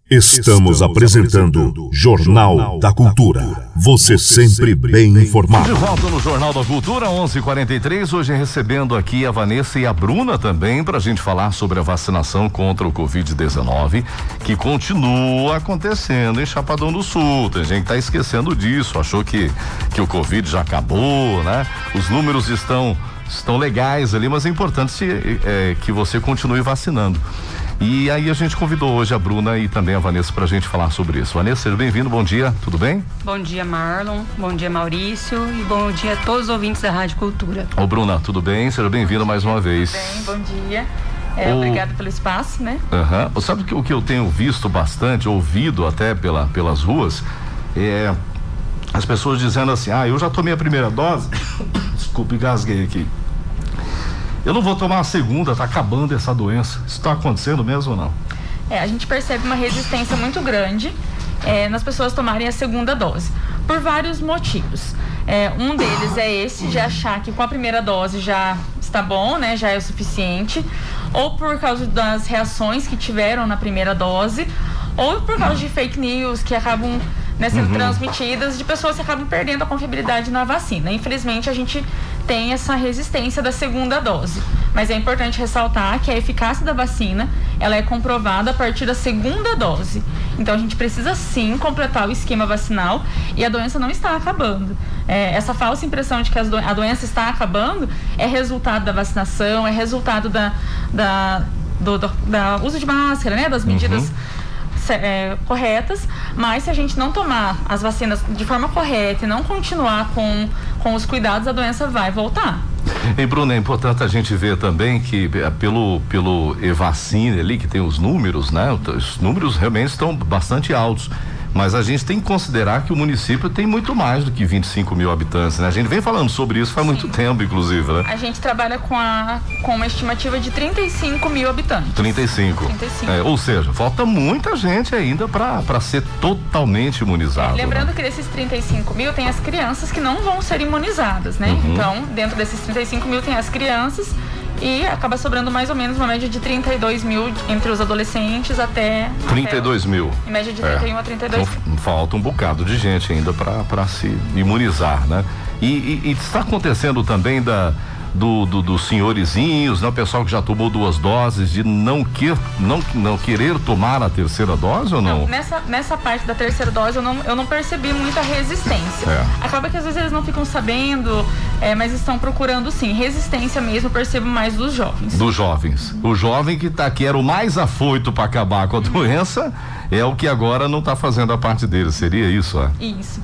Estamos apresentando Jornal da Cultura. Você sempre bem informado. De volta no Jornal da Cultura, 11:43. Hoje recebendo aqui a Vanessa e a Bruna também para a gente falar sobre a vacinação contra o Covid-19 que continua acontecendo em Chapadão do Sul. Tem gente que tá esquecendo disso, achou que o Covid já acabou, né? Os números estão legais ali, mas é importante que você continue vacinando. E aí a gente convidou hoje a Bruna e também a Vanessa pra gente falar sobre isso. Vanessa, seja bem-vindo, bom dia, tudo bem? Bom dia, Marlon, bom dia, Maurício, e bom dia a todos os ouvintes da Rádio Cultura. Ô Bruna, tudo bem? Seja bem-vinda mais uma vez. Bem, bom dia. Obrigado pelo espaço, né? Sabe o que eu tenho visto bastante, ouvido até pelas ruas, as pessoas dizendo assim, eu já tomei a primeira dose, desculpe, engasguei aqui. Eu não vou tomar a segunda, tá acabando essa doença. Isso tá acontecendo mesmo ou não? A gente percebe uma resistência muito grande nas pessoas tomarem a segunda dose, por vários motivos. Um deles é esse, de achar que com a primeira dose já está bom, né? Já é o suficiente, ou por causa das reações que tiveram na primeira dose, ou por causa de fake news que acabam sendo transmitidas, de pessoas que acabam perdendo a confiabilidade na vacina. Infelizmente, a gente tem essa resistência da segunda dose, mas é importante ressaltar que a eficácia da vacina, ela é comprovada a partir da segunda dose. Então a gente precisa sim completar o esquema vacinal e a doença não está acabando. Essa falsa impressão de que a doença está acabando é resultado da vacinação, é resultado do uso de máscara, né, das medidas corretas, mas se a gente não tomar as vacinas de forma correta e não continuar com os cuidados, a doença vai voltar. E Bruno, é importante a gente ver também que pelo Evacine ali, que tem os números, né? Os números realmente estão bastante altos, mas a gente tem que considerar que o município tem muito mais do que 25 mil habitantes, né? A gente vem falando sobre isso faz muito tempo, inclusive, né? A gente trabalha com uma estimativa de 35 mil habitantes. 35. Ou seja, falta muita gente ainda para ser totalmente imunizado. Lembrando, né? que desses 35 mil tem as crianças que não vão ser imunizadas, né? Então, dentro desses 35 mil tem as crianças e acaba sobrando mais ou menos uma média de 32 mil entre os adolescentes até 32 mil. Em média de 31 a 32 mil. Então, falta um bocado de gente ainda para se imunizar, né? E está acontecendo também dos senhorizinhos, né? O pessoal que já tomou 2 doses, de não querer tomar a terceira dose ou não? Nessa parte da terceira dose eu não percebi muita resistência. Acaba que às vezes eles não ficam sabendo, mas estão procurando sim. Resistência mesmo eu percebo mais dos jovens. Dos jovens. O jovem que era o mais afoito para acabar com a doença é o que agora não está fazendo a parte dele. Seria isso, Isso.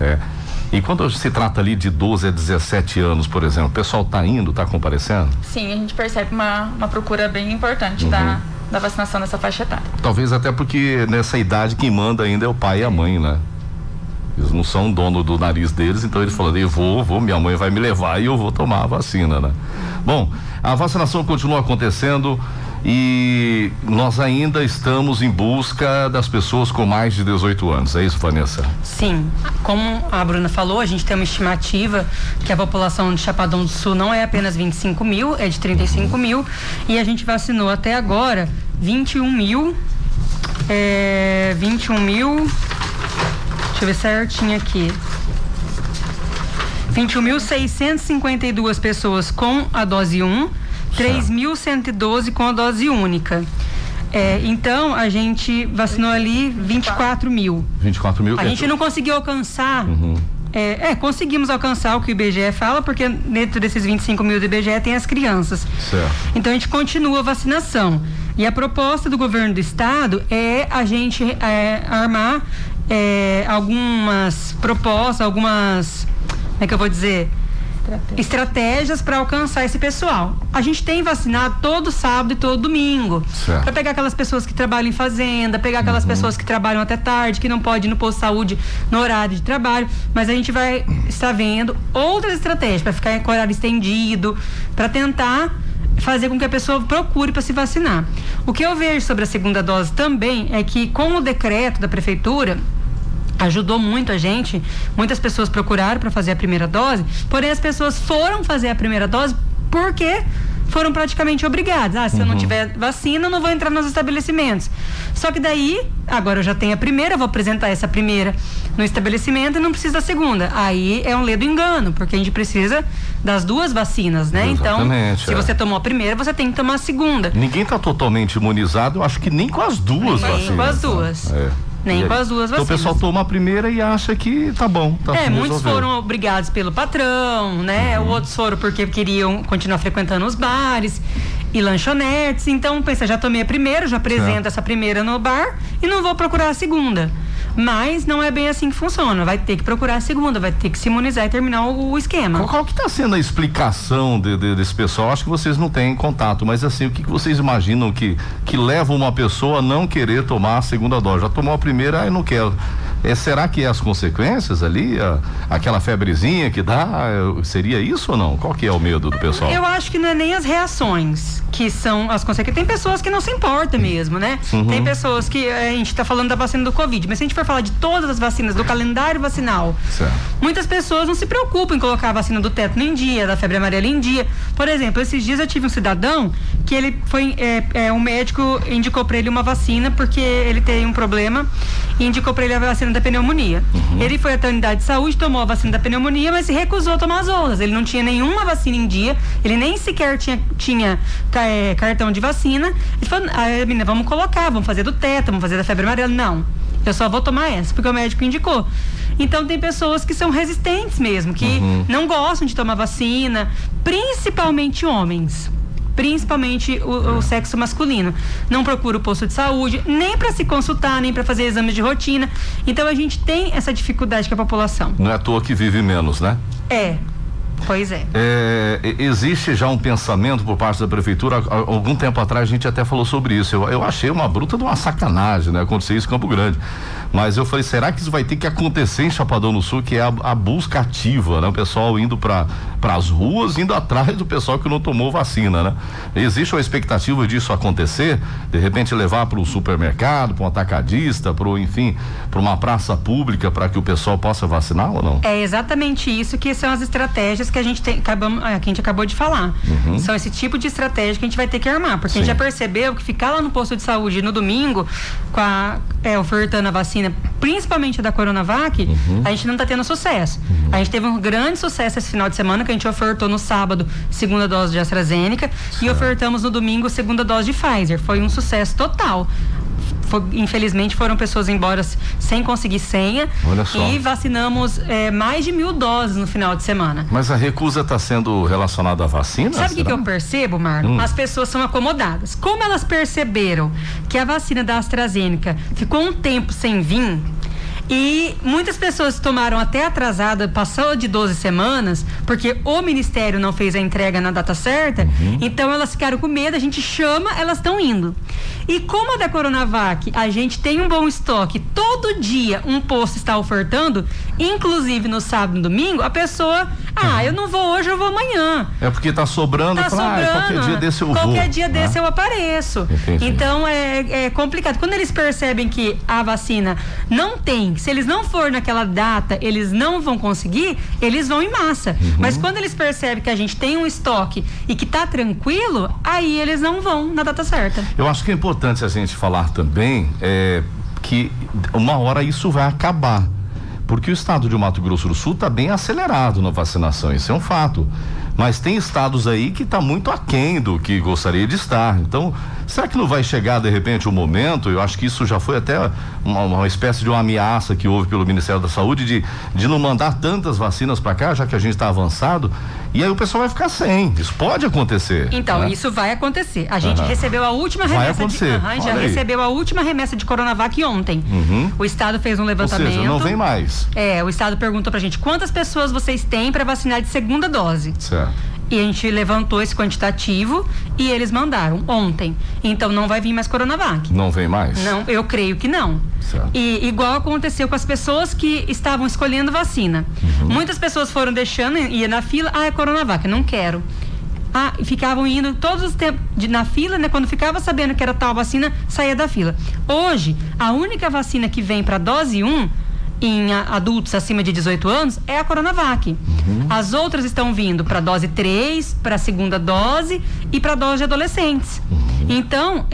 E quando se trata ali de 12 a 17 anos, por exemplo, o pessoal está comparecendo? Sim, a gente percebe uma procura bem importante da vacinação nessa faixa etária. Talvez até porque nessa idade quem manda ainda é o pai e a mãe, né? Eles não são dono do nariz deles, então eles falam, eu vou, minha mãe vai me levar e eu vou tomar a vacina, né? Bom, a vacinação continua acontecendo e nós ainda estamos em busca das pessoas com mais de 18 anos, é isso, Vanessa? Sim, como a Bruna falou, a gente tem uma estimativa que a população de Chapadão do Sul não é apenas 25 mil, é de 35 mil, e a gente vacinou até agora 21 mil, deixa eu ver certinho aqui, 21.652 pessoas com a dose 1, 3.112 com a dose única. Então, a gente vacinou ali 24 mil. 24 mil? A gente não conseguiu alcançar. Conseguimos alcançar o que o IBGE fala, porque dentro desses 25 mil do IBGE tem as crianças. Certo. Então, a gente continua a vacinação. E a proposta do governo do estado é a gente armar algumas propostas, algumas, como é que eu vou dizer? Estratégias para alcançar esse pessoal. A gente tem vacinado todo sábado e todo domingo, para pegar aquelas pessoas que trabalham em fazenda, pegar aquelas pessoas que trabalham até tarde, que não podem ir no posto de saúde no horário de trabalho, mas a gente vai estar vendo outras estratégias para ficar com horário estendido, para tentar fazer com que a pessoa procure para se vacinar. O que eu vejo sobre a segunda dose também é que, com o decreto da prefeitura, ajudou muito a gente, muitas pessoas procuraram para fazer a primeira dose, porém as pessoas foram fazer a primeira dose porque foram praticamente obrigados. Se eu não tiver vacina, eu não vou entrar nos estabelecimentos. Só que daí, agora eu já tenho a primeira, vou apresentar essa primeira no estabelecimento e não preciso da segunda. Aí é um ledo engano, porque a gente precisa das duas vacinas, né? Exatamente, então, se você tomou a primeira, você tem que tomar a segunda. Ninguém está totalmente imunizado, eu acho que nem com as duas vacinas. Nem com as duas. Nem com as duas vacinas. Então o pessoal toma a primeira e acha que tá bom. Muitos foram obrigados pelo patrão, né? Outros foram porque queriam continuar frequentando os bares e lanchonetes. Então, pensa, já tomei a primeira, já apresento essa primeira no bar e não vou procurar a segunda. Mas não é bem assim que funciona. Vai ter que procurar a segunda, vai ter que se imunizar e terminar o esquema. Qual que está sendo a explicação desse pessoal? Acho que vocês não têm contato, mas assim, o que vocês imaginam que leva uma pessoa a não querer tomar a segunda dose? Já tomou a primeira e não quer. Será que é as consequências ali? Aquela febrezinha que dá? Seria isso ou não? Qual que é o medo do pessoal? Eu acho que não é nem as reações que são as consequências. Tem pessoas que não se importam mesmo, né? Tem pessoas que a gente está falando da vacina do Covid, mas se a gente for falar de todas as vacinas, do calendário vacinal, muitas pessoas não se preocupam em colocar a vacina do tétano em dia, da febre amarela em dia. Por exemplo, esses dias eu tive um cidadão que ele foi, um médico indicou para ele uma vacina porque ele tem um problema e indicou para ele a vacina da pneumonia. Ele foi até a unidade de saúde, tomou a vacina da pneumonia, mas se recusou a tomar as outras. Ele não tinha nenhuma vacina em dia, ele nem sequer tinha cartão de vacina. Ele falou, menina, vamos colocar, vamos fazer do tétano, vamos fazer da febre amarela. Não, eu só vou tomar essa, porque o médico indicou. Então tem pessoas que são resistentes mesmo, que não gostam de tomar vacina, principalmente homens. Principalmente o sexo masculino. Não procura o posto de saúde, nem para se consultar, nem para fazer exames de rotina. Então a gente tem essa dificuldade com a população. Não é à toa que vive menos, né? Pois é. Existe já um pensamento por parte da prefeitura. Algum tempo atrás a gente até falou sobre isso. Eu achei uma bruta de uma sacanagem, né? Acontecer isso em Campo Grande. Mas eu falei, será que isso vai ter que acontecer em Chapadão do Sul, que é a busca ativa, né? O pessoal indo para as ruas, indo atrás do pessoal que não tomou vacina, né? Existe uma expectativa disso acontecer? De repente levar para o supermercado, para um atacadista, para uma praça pública, para que o pessoal possa vacinar ou não? É exatamente isso que são as estratégias que a gente que a gente acabou de falar. São esse tipo de estratégia que a gente vai ter que armar, porque a gente já percebeu que ficar lá no posto de saúde no domingo ofertando a vacina, principalmente da Coronavac, a gente não está tendo sucesso. A gente teve um grande sucesso esse final de semana, que a gente ofertou no sábado segunda dose de AstraZeneca e ofertamos no domingo segunda dose de Pfizer. Foi um sucesso total. Infelizmente foram pessoas embora sem conseguir senha. Olha só. E vacinamos mais de 1.000 doses no final de semana. Mas a recusa está sendo relacionada à vacina? Sabe o que eu percebo, Marlon? As pessoas são acomodadas. Como elas perceberam que a vacina da AstraZeneca ficou um tempo sem vir, e muitas pessoas tomaram até atrasada, passou de 12 semanas, porque o Ministério não fez a entrega na data certa, então elas ficaram com medo, a gente chama, elas estão indo. E como a da Coronavac, a gente tem um bom estoque, todo dia um posto está ofertando, inclusive no sábado e no domingo, a pessoa, eu não vou hoje, eu vou amanhã. É porque está sobrando, qualquer dia desse eu vou. Qualquer dia desse eu apareço. Entendi. Então é complicado. Quando eles percebem que a vacina não tem, se eles não for naquela data, eles não vão conseguir, eles vão em massa. Mas quando eles percebem que a gente tem um estoque e que tá tranquilo, aí eles não vão na data certa. Eu acho que é importante a gente falar também que uma hora isso vai acabar, porque o estado de Mato Grosso do Sul está bem acelerado na vacinação, isso é um fato. Mas tem estados aí que está muito aquém do que gostaria de estar. Então, será que não vai chegar de repente o momento? Eu acho que isso já foi até uma espécie de uma ameaça que houve pelo Ministério da Saúde de não mandar tantas vacinas para cá, já que a gente está avançado. E aí o pessoal vai ficar sem. Isso pode acontecer. Então, né? Isso vai acontecer. A gente recebeu a última vai remessa acontecer. recebeu a última remessa de Coronavac ontem. O estado fez um levantamento. Ou seja, não vem mais. O estado perguntou pra gente quantas pessoas vocês têm para vacinar de segunda dose. Certo. E a gente levantou esse quantitativo e eles mandaram ontem. Então não vai vir mais Coronavac. Não vem mais? Não, eu creio que não. Certo. E igual aconteceu com as pessoas que estavam escolhendo vacina. Muitas pessoas foram deixando, ia na fila, é Coronavac, não quero. Ficavam indo todos os tempos na fila, né? Quando ficava sabendo que era tal vacina, saía da fila. Hoje, a única vacina que vem para dose 1 em adultos acima de 18 anos é a Coronavac. As outras estão vindo para dose 3, para a segunda dose e para dose de adolescentes. Então,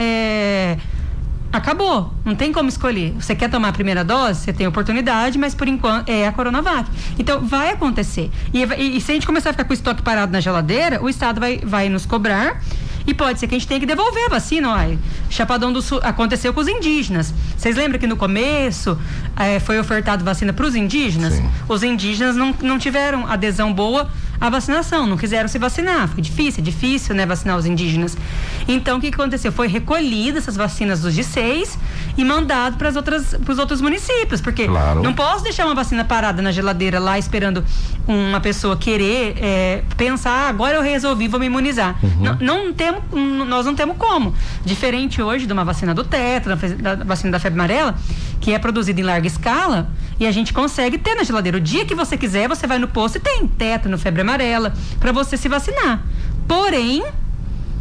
acabou, não tem como escolher. Você quer tomar a primeira dose, você tem oportunidade, mas por enquanto é a Coronavac. Então vai acontecer. E se a gente começar a ficar com o estoque parado na geladeira, o Estado vai nos cobrar. E pode ser que a gente tenha que devolver a vacina. Chapadão do Sul aconteceu com os indígenas. Vocês lembram que no começo foi ofertado vacina para os indígenas? Sim. Os indígenas não tiveram adesão boa à vacinação, não quiseram se vacinar. Foi difícil, né, vacinar os indígenas. Então, o que aconteceu? Foi recolhida essas vacinas dos G6 e mandado para os outros municípios, porque não posso deixar uma vacina parada na geladeira lá esperando uma pessoa querer pensar, agora eu resolvi, vou me imunizar. Nós não temos como. Diferente hoje de uma vacina do Tetra, da vacina da febre amarela, que é produzida em larga escala e a gente consegue ter na geladeira. O dia que você quiser, você vai no posto e tem tétano, febre amarela, para você se vacinar. Porém,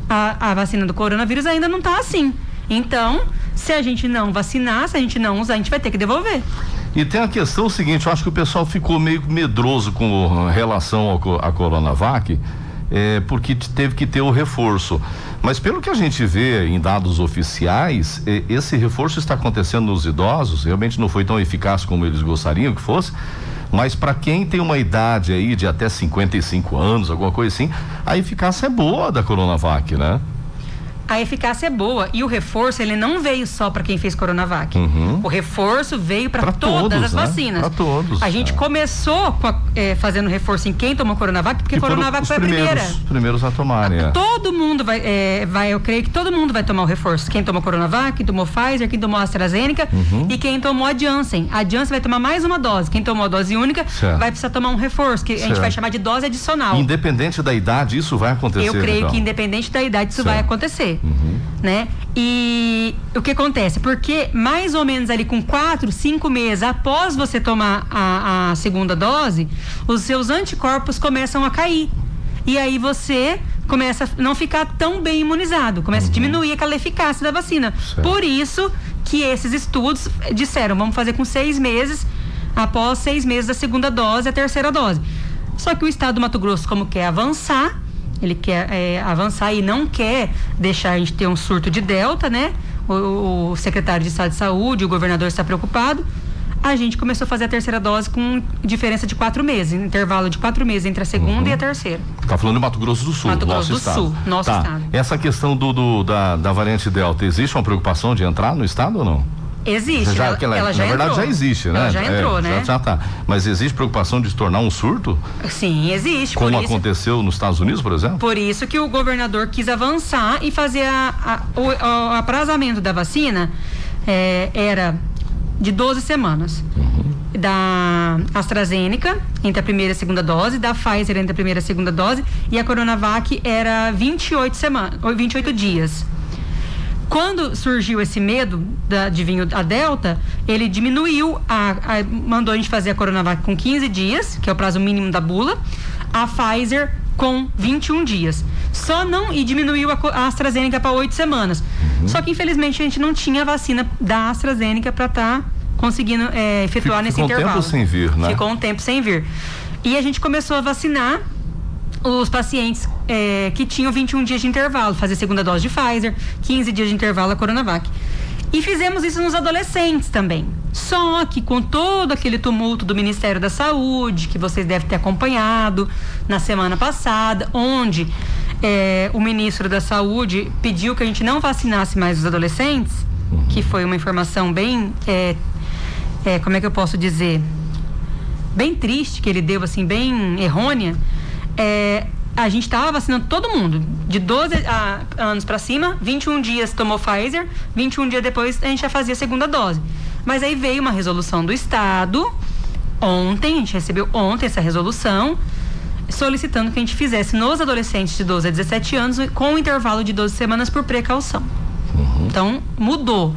a vacina do coronavírus ainda não está assim. Então, se a gente não vacinar, se a gente não usar, a gente vai ter que devolver. E tem a questão seguinte, eu acho que o pessoal ficou meio medroso com relação à Coronavac, porque teve que ter o reforço. Mas pelo que a gente vê em dados oficiais, esse reforço está acontecendo nos idosos, realmente não foi tão eficaz como eles gostariam que fosse, mas para quem tem uma idade aí de até 55 anos, alguma coisa assim, a eficácia é boa da Coronavac, né? A eficácia é boa e o reforço, ele não veio só para quem fez Coronavac. O reforço veio para todas as vacinas. Para todos. A gente começou fazendo reforço em quem tomou Coronavac, porque Coronavac foi a primeira. Os primeiros a tomarem. Todo mundo eu creio que todo mundo vai tomar o reforço. Quem tomou Coronavac, quem tomou Pfizer, quem tomou AstraZeneca e quem tomou a Janssen. A Janssen vai tomar mais uma dose. Quem tomou a dose única vai precisar tomar um reforço, que a gente vai chamar de dose adicional. Independente da idade, isso vai acontecer? Eu creio que independente da idade, isso vai acontecer. Né? E o que acontece? Porque mais ou menos ali com 4, 5 meses após você tomar a segunda dose, os seus anticorpos começam a cair. E aí você começa a não ficar tão bem imunizado, começa a diminuir aquela eficácia da vacina. Por isso que esses estudos disseram, vamos fazer com 6 meses, após 6 meses da segunda dose, a terceira dose. Só que o estado do Mato Grosso, como quer avançar, ele quer avançar e não quer deixar a gente ter um surto de Delta, né? O secretário de Estado de Saúde, o governador está preocupado. A gente começou a fazer a terceira dose com diferença de 4 meses, intervalo de 4 meses entre a segunda e a terceira. Tá falando de Mato Grosso do Sul, Mato Grosso do Sul, nosso estado. Essa questão da variante Delta, existe uma preocupação de entrar no estado ou não? Existe, ela já na verdade entrou. Já existe, né? Ela já entrou, né? Já tá. Mas existe preocupação de se tornar um surto? Sim, existe. Como aconteceu nos Estados Unidos, por exemplo? Por isso que o governador quis avançar e fazer o aprazamento da vacina era de 12 semanas. Da AstraZeneca, entre a primeira e a segunda dose, da Pfizer entre a primeira e a segunda dose, e a Coronavac era 28 dias. Quando surgiu esse medo de vir a Delta, ele diminuiu, mandou a gente fazer a Coronavac com 15 dias, que é o prazo mínimo da bula, a Pfizer com 21 dias. E diminuiu a AstraZeneca para 8 semanas. Só que infelizmente a gente não tinha a vacina da AstraZeneca para estar conseguindo efetuar nesse intervalo. Ficou um tempo sem vir, né? Ficou um tempo sem vir. E a gente começou a vacinar os pacientes que tinham 21 dias de intervalo, fazer segunda dose de Pfizer, 15 dias de intervalo a Coronavac. E fizemos isso nos adolescentes também. Só que com todo aquele tumulto do Ministério da Saúde, que vocês devem ter acompanhado na semana passada, onde o ministro da Saúde pediu que a gente não vacinasse mais os adolescentes, que foi uma informação bem, como é que eu posso dizer, bem triste que ele deu, assim, bem errônea. A gente estava vacinando todo mundo, de 12 anos para cima, 21 dias tomou Pfizer, 21 dias depois a gente já fazia a segunda dose. Mas aí veio uma resolução do Estado, ontem, a gente recebeu ontem essa resolução, solicitando que a gente fizesse nos adolescentes de 12 a 17 anos com um intervalo de 12 semanas por precaução. Então, mudou.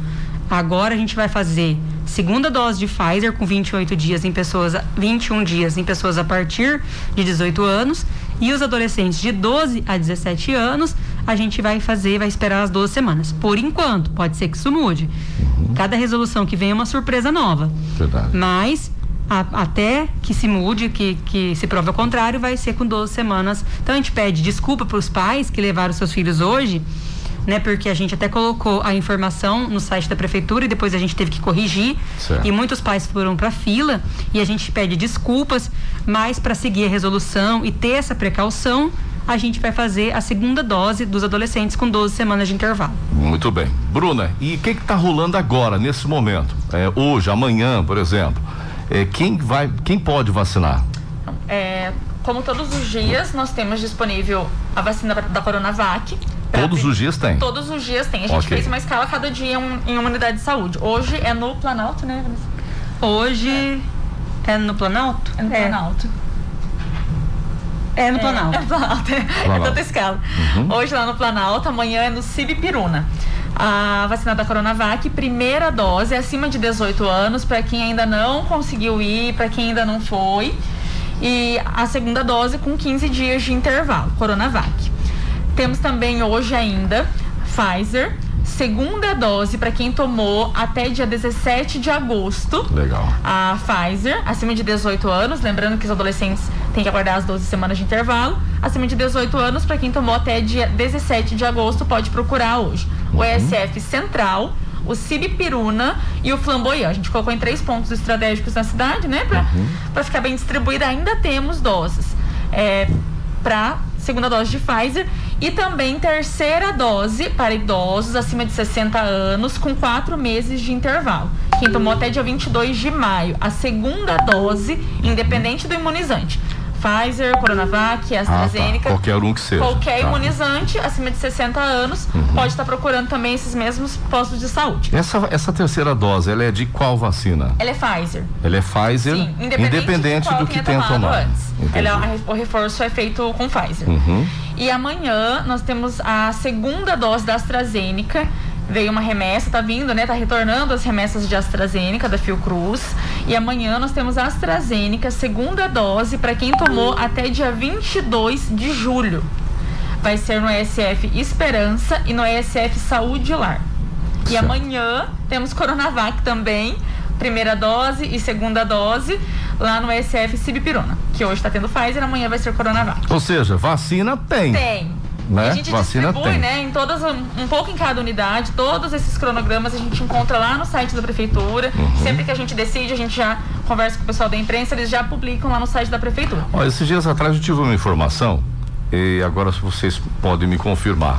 Agora a gente vai fazer segunda dose de Pfizer com 21 dias em pessoas a partir de 18 anos, e os adolescentes de 12 a 17 anos a gente vai esperar as 12 semanas. Por enquanto, pode ser que isso mude. Cada resolução que vem é uma surpresa nova. Verdade. Mas até que se mude, que se prove ao contrário, vai ser com 12 semanas. Então a gente pede desculpa para os pais que levaram seus filhos hoje, né? Porque a gente até colocou a informação no site da prefeitura e depois a gente teve que corrigir. Certo. E muitos pais foram para fila e a gente pede desculpas, mas para seguir a resolução e ter essa precaução, a gente vai fazer a segunda dose dos adolescentes com 12 semanas de intervalo. Muito bem. Bruna, e o que está rolando agora, nesse momento? Hoje, amanhã, por exemplo, quem pode vacinar? Como todos os dias, nós temos disponível a vacina da Coronavac. Todos os dias tem? Todos os dias tem. A gente fez uma escala cada dia em uma unidade de saúde. Hoje é no Planalto, né, Vanessa? Hoje é no Planalto? É no Planalto. É no Planalto. É no Planalto. É tanta escala. Hoje lá no Planalto, amanhã é no Sibipiruna. A vacina da Coronavac, primeira dose, acima de 18 anos, para quem ainda não conseguiu ir, para quem ainda não foi. E a segunda dose com 15 dias de intervalo, Coronavac. Temos também hoje ainda Pfizer, segunda dose para quem tomou até dia 17 de agosto. Legal. A Pfizer, acima de 18 anos, lembrando que os adolescentes têm que aguardar as 12 semanas de intervalo. Acima de 18 anos, para quem tomou até dia 17 de agosto, pode procurar hoje. O ESF Central, o Sibipiruna e o Flamboyant. A gente colocou em 3 pontos estratégicos na cidade, né? Para ficar bem distribuída. Ainda temos doses para segunda dose de Pfizer e também terceira dose para idosos acima de 60 anos com 4 meses de intervalo. Quem tomou até dia 22 de maio, a segunda dose, independente do imunizante. Pfizer, Coronavac, AstraZeneca. Qualquer um que seja. Qualquer imunizante acima de 60 anos pode estar procurando também esses mesmos postos de saúde. Essa terceira dose, ela é de qual vacina? Ela é Pfizer. Ela é Pfizer, sim, independente do que tenha tomado antes. O reforço é feito com Pfizer. E amanhã nós temos a segunda dose da AstraZeneca. Veio uma remessa, tá vindo, né? Tá retornando as remessas de AstraZeneca da Fiocruz. E amanhã nós temos a AstraZeneca, segunda dose, para quem tomou até dia 22 de julho. Vai ser no ESF Esperança e no ESF Saúde Lar. E amanhã temos Coronavac também, primeira dose e segunda dose, lá no ESF Sibipiruna, que hoje está tendo Pfizer, amanhã vai ser Coronavac. Ou seja, vacina tem. Tem. Né? A gente distribui, né, em todas, um pouco em cada unidade, todos esses cronogramas a gente encontra lá no site da prefeitura. Sempre que a gente decide, a gente já conversa com o pessoal da imprensa, eles já publicam lá no site da prefeitura. Olha, esses dias atrás eu tive uma informação, e agora vocês podem me confirmar,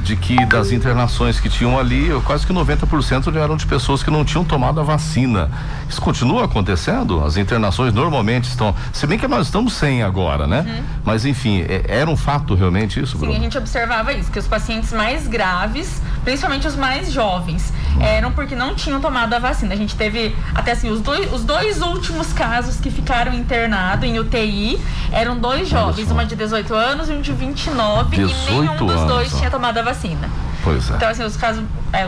de que das internações que tinham ali, quase que 90% eram de pessoas que não tinham tomado a vacina. Isso continua acontecendo? As internações normalmente estão, se bem que nós estamos sem agora, né? Mas enfim, era um fato realmente isso, Bruno? Sim, a gente observava isso, que os pacientes mais graves, principalmente os mais jovens, eram porque não tinham tomado a vacina. A gente teve até assim, os dois últimos casos que ficaram internados em UTI eram 2 jovens, uma de 18 anos e um de 29, e nenhum dos dois tinha tomado a vacina. Pois é. Então, assim, os casos,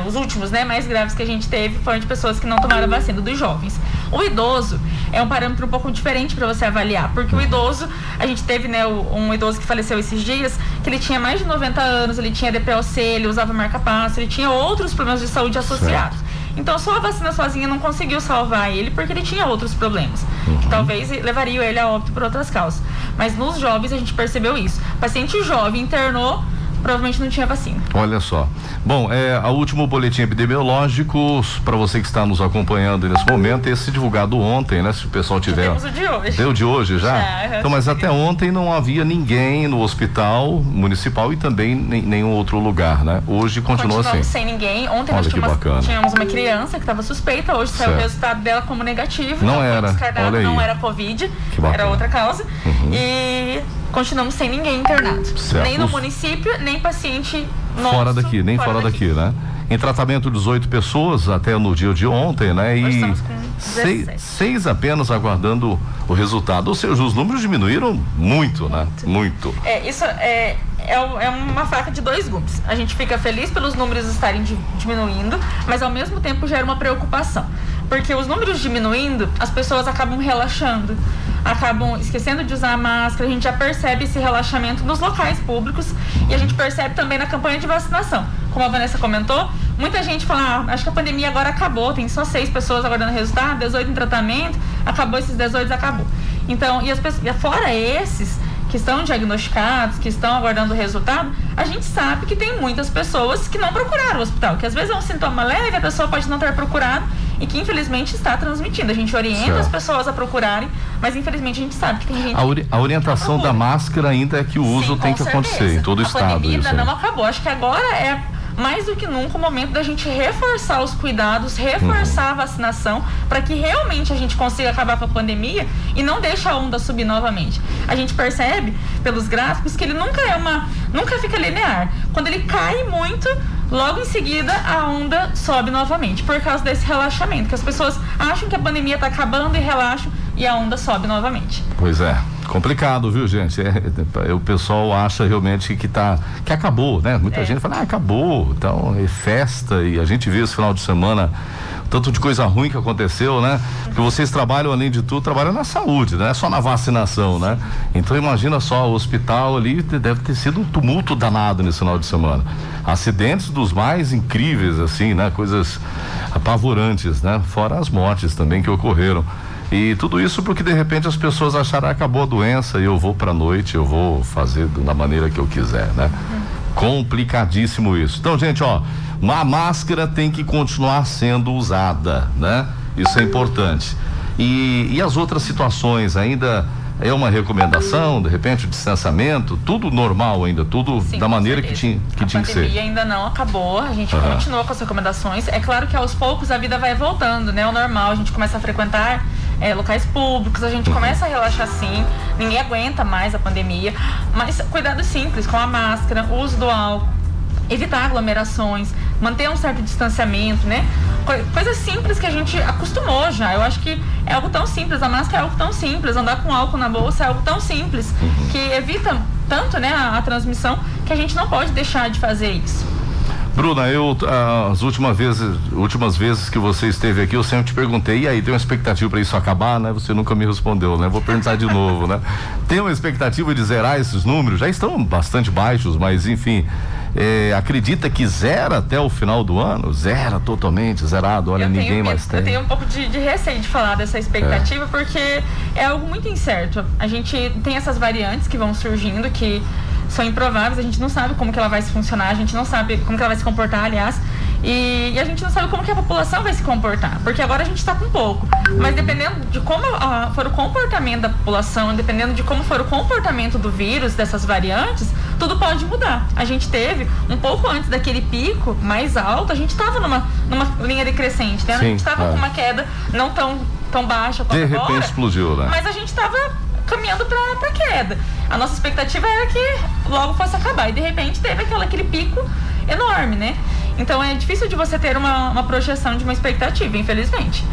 os últimos, né, mais graves que a gente teve foram de pessoas que não tomaram a vacina, dos jovens. O idoso é um parâmetro um pouco diferente para você avaliar, porque o idoso, a gente teve, né, um idoso que faleceu esses dias, que ele tinha mais de 90 anos, ele tinha DPOC, ele usava marca-passo, ele tinha outros problemas de saúde associados. Então, só a vacina sozinha não conseguiu salvar ele, porque ele tinha outros problemas, que talvez levariam ele a óbito por outras causas. Mas nos jovens a gente percebeu isso. Paciente jovem internou, provavelmente não tinha vacina. Olha só. Bom, o último boletim epidemiológico, para você que está nos acompanhando nesse momento, esse divulgado ontem, né? Se o pessoal tiver. Temos o de hoje. Deu de hoje já? Então, mas até ontem não havia ninguém no hospital municipal e também em nenhum outro lugar, né? Hoje continua assim. Sem ninguém. Ontem nós tínhamos uma criança que estava suspeita, hoje saiu o resultado dela como negativo. Não era. Olha aí. Não era Covid, era outra causa. E continuamos sem ninguém internado. Certo. Nem no município, nem paciente nosso. Fora daqui, nem fora daqui, né? Em tratamento, 18 pessoas até no dia de ontem, né? Nós e estamos com 6 apenas aguardando o resultado. Ou seja, os números diminuíram muito, né? Muito. Isso é uma faca de 2 gumes. A gente fica feliz pelos números estarem diminuindo, mas ao mesmo tempo gera uma preocupação. Porque os números diminuindo, as pessoas acabam relaxando. acabam esquecendo de usar a máscara. A gente já percebe esse relaxamento nos locais públicos e a gente percebe também na campanha de vacinação. Como a Vanessa comentou, muita gente fala, acho que a pandemia agora acabou, tem só 6 pessoas aguardando resultado, 18 em tratamento, acabou esses 18, acabou. Então, e as pessoas, fora esses que estão diagnosticados, que estão aguardando o resultado, a gente sabe que tem muitas pessoas que não procuraram o hospital, que às vezes é um sintoma leve, a pessoa pode não ter procurado e que infelizmente está transmitindo. A gente orienta as pessoas a procurarem, mas infelizmente a gente sabe que tem gente a orientação da máscara ainda é que o uso tem que acontecer em todo o estado. A pandemia ainda não acabou. Acho que agora é mais do que nunca o momento da gente reforçar os cuidados, reforçar a vacinação, para que realmente a gente consiga acabar com a pandemia e não deixe a onda subir novamente. A gente percebe pelos gráficos que ele nunca fica linear. Quando ele cai muito, logo em seguida a onda sobe novamente, por causa desse relaxamento, que as pessoas acham que a pandemia está acabando e relaxam e a onda sobe novamente. Pois é. Complicado, viu, gente? O pessoal acha realmente que acabou, né? Muita gente fala, acabou, então é festa, e a gente viu esse final de semana tanto de coisa ruim que aconteceu, né? Porque vocês trabalham, além de tudo, trabalham na saúde, não é só na vacinação, né? Então imagina só, o hospital ali deve ter sido um tumulto danado nesse final de semana. Acidentes dos mais incríveis, assim, né? Coisas apavorantes, né? Fora as mortes também que ocorreram. E tudo isso porque de repente as pessoas acharam que acabou a doença e eu vou pra noite, eu vou fazer da maneira que eu quiser, né? Complicadíssimo isso. Então, gente, ó, a máscara tem que continuar sendo usada, né? Isso é importante. E as outras situações ainda é uma recomendação, de repente o distanciamento, tudo normal ainda, tudo da maneira que tinha que ser. A pandemia ainda não acabou, a gente continua com as recomendações. É claro que aos poucos a vida vai voltando, né? O normal, a gente começa a frequentar locais públicos, a gente começa a relaxar sim, ninguém aguenta mais a pandemia, mas cuidado simples com a máscara, o uso do álcool, evitar aglomerações, manter um certo distanciamento, né? Coisas simples que a gente acostumou já. Eu acho que é algo tão simples, a máscara é algo tão simples, andar com álcool na bolsa é algo tão simples, que evita tanto, né, a transmissão, que a gente não pode deixar de fazer isso. Bruna, as últimas vezes que você esteve aqui, eu sempre te perguntei, e aí, tem uma expectativa para isso acabar, né? Você nunca me respondeu, né? Vou perguntar de novo, né? Tem uma expectativa de zerar esses números? Já estão bastante baixos, mas enfim, acredita que zera até o final do ano? Zera totalmente, zerado, olha, ninguém mais tem. Eu tenho um pouco de receio de falar dessa expectativa, porque é algo muito incerto. A gente tem essas variantes que vão surgindo, que são improváveis, a gente não sabe como que ela vai se funcionar, a gente não sabe como que ela vai se comportar, aliás, e a gente não sabe como que a população vai se comportar, porque agora a gente está com pouco, mas dependendo de como for o comportamento da população, dependendo de como for o comportamento do vírus, dessas variantes, tudo pode mudar. A gente teve, um pouco antes daquele pico mais alto, a gente estava numa linha decrescente, né? Sim, a gente estava com uma queda não tão baixa quanto agora. De repente explodiu, né? Mas a gente estava caminhando para queda. A nossa expectativa era que logo fosse acabar e de repente teve aquele pico enorme, né? Então é difícil de você ter uma projeção de uma expectativa, infelizmente.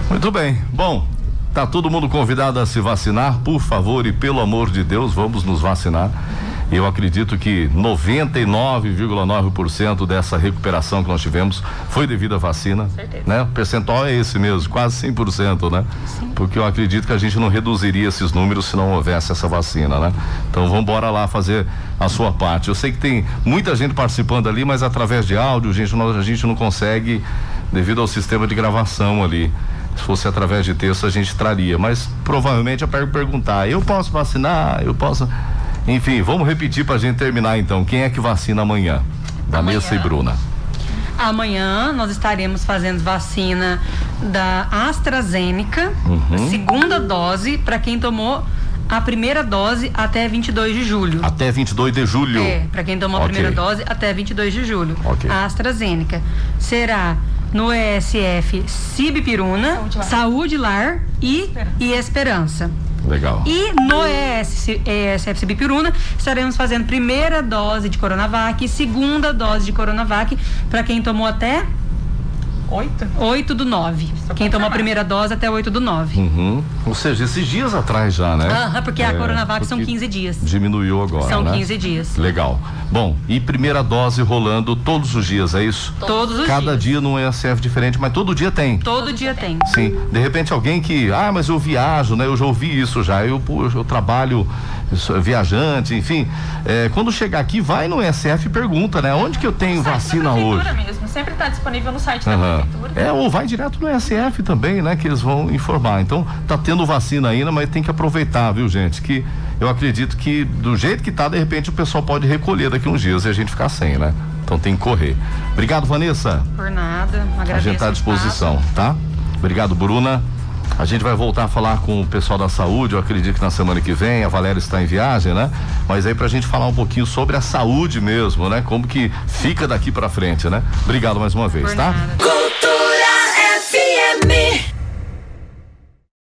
Muito bem. Bom, tá todo mundo convidado a se vacinar, por favor, e pelo amor de Deus, vamos nos vacinar. Eu acredito que 99,9% dessa recuperação que nós tivemos foi devido à vacina, né? O percentual é esse mesmo, quase 100%, né? Sim. Porque eu acredito que a gente não reduziria esses números se não houvesse essa vacina, né? Então vamos embora lá fazer a sua parte. Eu sei que tem muita gente participando ali, mas através de áudio, a gente não consegue, devido ao sistema de gravação ali. Se fosse através de texto a gente traria, mas provavelmente eu pego perguntar, eu posso vacinar? Eu posso... Enfim, vamos repetir pra gente terminar então. Quem é que vacina amanhã? Vanessa e Bruna. Amanhã nós estaremos fazendo vacina da AstraZeneca, segunda dose, para quem tomou a primeira dose até 22 de julho. Até 22 de julho? Para quem tomou a primeira dose até 22 de julho. A AstraZeneca será no ESF Sibipiruna, Saúde Lar e Esperança. Legal. E no ESF Sibipiruna estaremos fazendo primeira dose de Coronavac e segunda dose de Coronavac para quem tomou até 8/9. Quem tomou a primeira dose até 8/9. Ou seja, esses dias atrás já, né? Porque a Coronavac são 15 dias. Diminuiu agora, São né? 15 dias. Legal. Bom, e primeira dose rolando todos os dias, é isso? Todos os dias. Cada dia num ESF diferente, mas todo dia tem. Todo dia tem. Sim. De repente alguém que, mas eu viajo, né? Eu já ouvi isso já. Eu trabalho viajante, enfim. Quando chegar aqui, vai no ESF e pergunta, né? Onde que eu tenho vacina hoje? Mesmo. Sempre está disponível no site da prefeitura. Ou vai direto no ESF também, né? Que eles vão informar. Então, tá tendo vacina ainda, mas tem que aproveitar, viu, gente? Que eu acredito que do jeito que tá, de repente o pessoal pode recolher daqui uns dias e a gente ficar sem, né? Então tem que correr. Obrigado, Vanessa. Por nada, agradeço. A gente tá à disposição, tá? Obrigado, Bruna. A gente vai voltar a falar com o pessoal da saúde, eu acredito que na semana que vem, a Valéria está em viagem, né? Mas aí pra gente falar um pouquinho sobre a saúde mesmo, né? Como que fica daqui pra frente, né? Obrigado mais uma vez, tá? Nada.